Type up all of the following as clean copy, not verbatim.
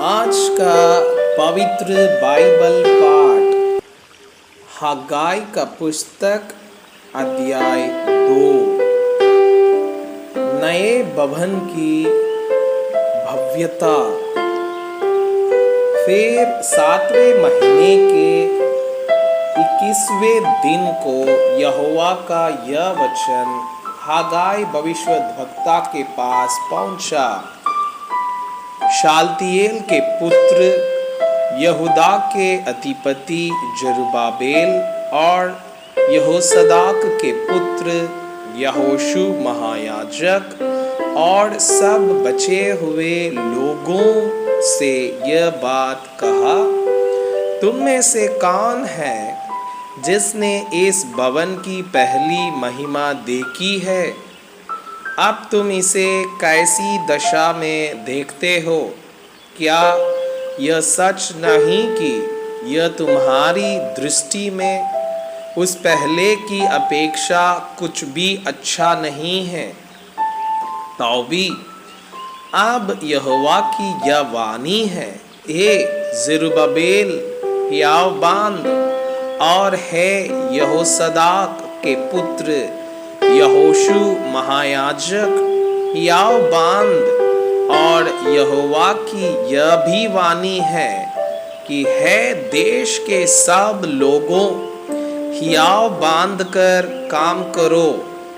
आज का पवित्र बाइबल पाठ हग्गाई का पुस्तक अध्याय 2। नए भवन की भव्यता। फिर 7वें महीने के 21वें दिन को यहोवा का यह वचन हग्गाई भविष्यद्वक्ता के पास पहुंचा। शालतिएल के पुत्र यहूदा के अधिपति जरुब्बाबेल और यहोसदाक के पुत्र यहोशू महायाजक और सब बचे हुए लोगों से यह बात कहा, तुम में से कौन है जिसने इस भवन की पहली महिमा देखी है? अब तुम इसे कैसी दशा में देखते हो? क्या यह सच नहीं कि यह तुम्हारी दृष्टि में उस पहले की अपेक्षा कुछ भी अच्छा नहीं है? तो भी अब यहोवा की यह वाणी है, हे जरुब्बाबेल हियाव बांध, और है यहोसदाक के पुत्र यहोशू महायाजक हियाव बांध, और यहोवा की यह भी वाणी है कि है देश के सब लोगों हियाव बांध कर काम करो,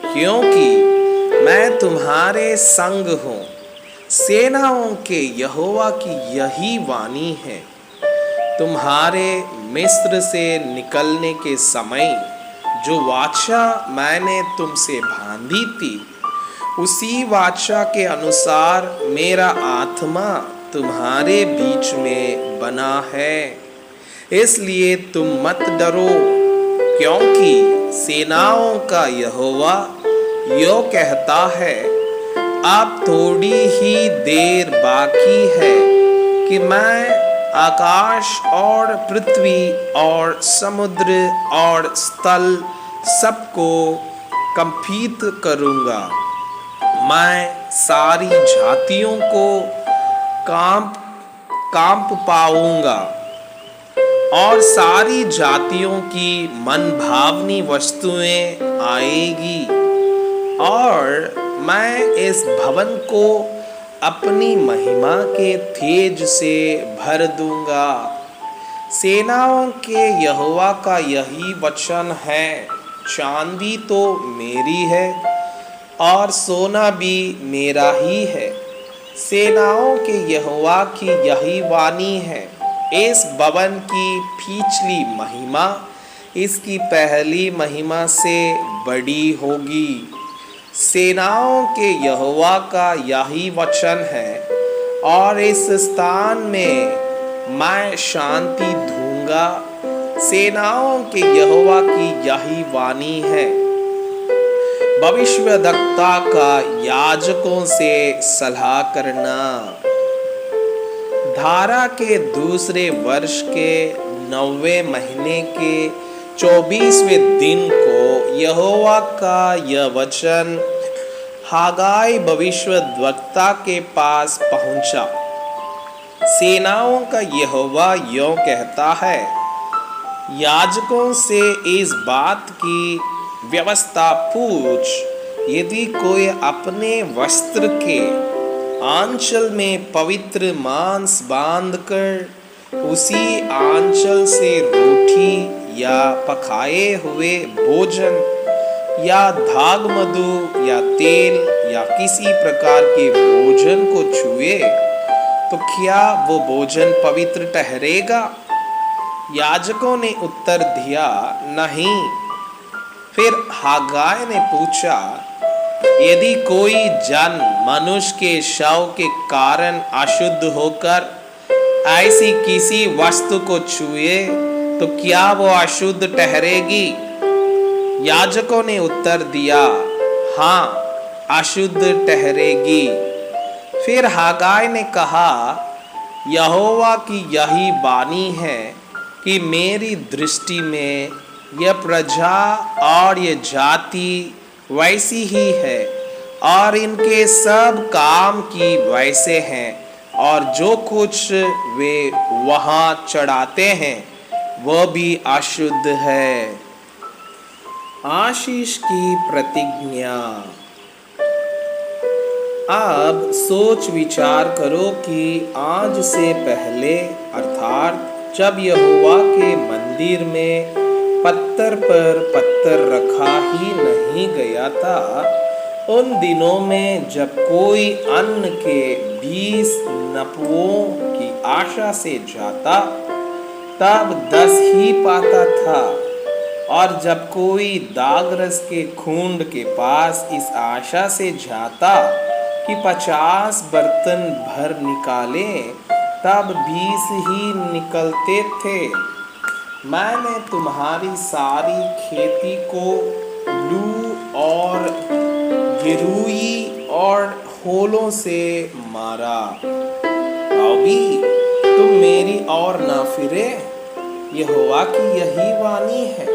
क्योंकि मैं तुम्हारे संग हूँ। सेनाओं के यहोवा की यही वाणी है, तुम्हारे मिस्र से निकलने के समय जो वाचा मैंने तुमसे बांधी थी, उसी वाचा के अनुसार मेरा आत्मा तुम्हारे बीच में बना है। इसलिए तुम मत डरो, क्योंकि सेनाओं का यहोवा यो कहता है, अब थोड़ी ही देर बाकी है कि मैं आकाश और पृथ्वी और समुद्र और स्थल सबको कंपित करूंगा। मैं सारी जातियों को कांप पाऊंगा और सारी जातियों की मनभावनी वस्तुएं आएगी, और मैं इस भवन को अपनी महिमा के तेज से भर दूंगा। सेनाओं के यहोवा का यही वचन है, चांदी तो मेरी है और सोना भी मेरा ही है। सेनाओं के यहोवा की यही वाणी है, इस भवन की पिछली महिमा इसकी पहली महिमा से बड़ी होगी। सेनाओं के यहोवा का यही वचन है, और इस स्थान में मैं शांति दूंगा। सेनाओं के यहोवा की यही वाणी है। भविष्यद्वक्ता का याजकों से सलाह करना। धारा के दूसरे वर्ष के 9वें महीने के 24वें दिन को यहोवा का यह वचन हग्गाई भविष्यद्वक्ता के पास पहुंचा। सेनाओं का यहोवा यों कहता है, याजकों से इस बात की व्यवस्था पूछ, यदि कोई अपने वस्त्र के आंचल में पवित्र मांस बांधकर उसी आंचल से रोटी या पकाए हुए भोजन या धाग मधु या तेल या किसी प्रकार के भोजन को छुए, तो क्या वो भोजन पवित्र ठहरेगा? याजकों ने उत्तर दिया, नहीं। फिर हग्गाई ने पूछा, यदि कोई जन मनुष्य के शव के कारण अशुद्ध होकर ऐसी किसी वस्तु को छुए, तो क्या वो अशुद्ध ठहरेगी? याजकों ने उत्तर दिया, हाँ, अशुद्ध ठहरेगी। फिर हग्गाई ने कहा, यहोवा की यही वाणी है कि मेरी दृष्टि में यह प्रजा और यह जाति वैसी ही है, और इनके सब काम की वैसे हैं, और जो कुछ वे वहां चढ़ाते हैं वह भी अशुद्ध है। आशीष की प्रतिज्ञा। अब सोच विचार करो कि आज से पहले अर्थात जब यहोवा के मंदिर में पत्थर पर पत्थर रखा ही नहीं गया था, उन दिनों में जब कोई अन्न के 20 नपुओं की आशा से जाता तब 10 ही पाता था, और जब कोई दागरस के खूंड के पास इस आशा से जाता कि 50 बर्तन भर निकाले तब 20 ही निकलते थे। मैंने तुम्हारी सारी खेती को लू और गिरुई और होलों से मारा, अभी तुम मेरी ओर न फिरे, यहोवा की यही वाणी है।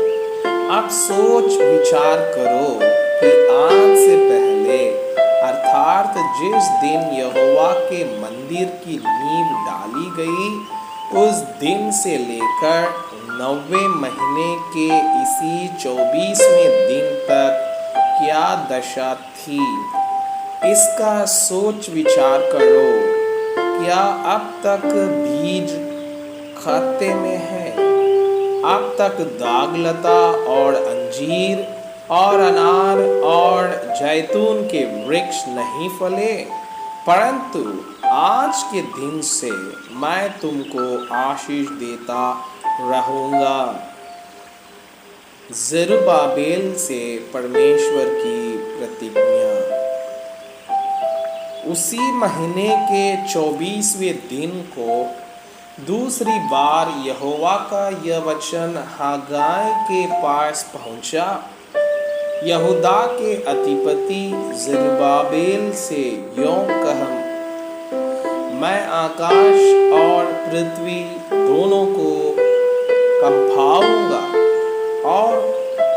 अब सोच विचार करो कि आज से पहले अर्थात जिस दिन यहोवा के मंदिर की नींव डाली गई, उस दिन से लेकर 9वें महीने के इसी 24वें दिन तक क्या दशा थी, इसका सोच विचार करो। क्या अब तक बीज खाते में है? अब तक दागलता और अंजीर और अनार और जैतून के वृक्ष नहीं फले? परंतु आज के दिन से मैं तुमको आशीष देता रहूंगा। जरुब्बाबेल से परमेश्वर की प्रतिज्ञा। उसी महीने के 24वें दिन को दूसरी बार यहोवा का यह वचन हागाई के पास पहुंचा। यहूदा के अधिपति जरुब्बाबेल से यों कह, मैं आकाश और पृथ्वी दोनों को कंपाऊंगा और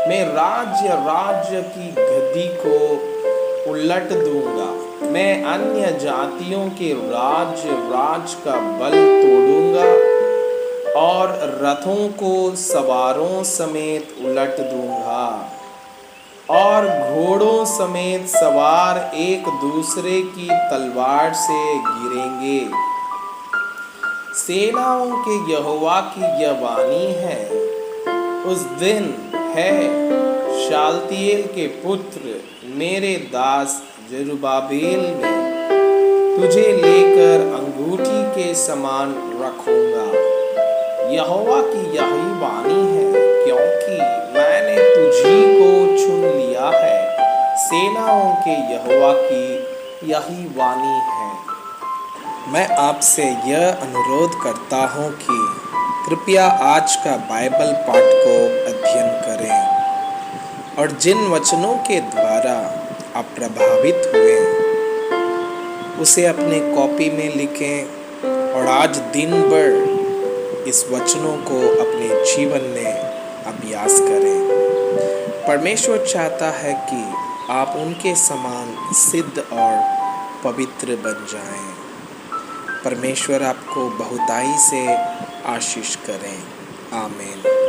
मैं राज्य की गद्दी को उलट दूंगा। मैं अन्य जातियों के राज का बल तोड़ूंगा और रथों को सवारों समेत उलट दूंगा और घोड़ों समेत सवार एक दूसरे की तलवार से गिरेंगे। सेनाओं के यहोवा की यह वाणी है, उस दिन है शालतिएल के पुत्र मेरे दास जरुब्बाबेल में तुझे लेकर अंगूठी के समान रखूंगा। यहोवा की यही वाणी है, क्योंकि मैंने तुझी को चुन लिया है। सेनाओं के यहोवा की यही वाणी है। मैं आपसे यह अनुरोध करता हूँ कि कृपया आज का बाइबल पाठ को अध्ययन करें और जिन वचनों के द्वारा आप प्रभावित हुए उसे अपने कॉपी में लिखें और आज दिन भर इस वचनों को अपने जीवन में अभ्यास करें। परमेश्वर चाहता है कि आप उनके समान सिद्ध और पवित्र बन जाएं। परमेश्वर आपको बहुताई से आशीष करें। आमीन।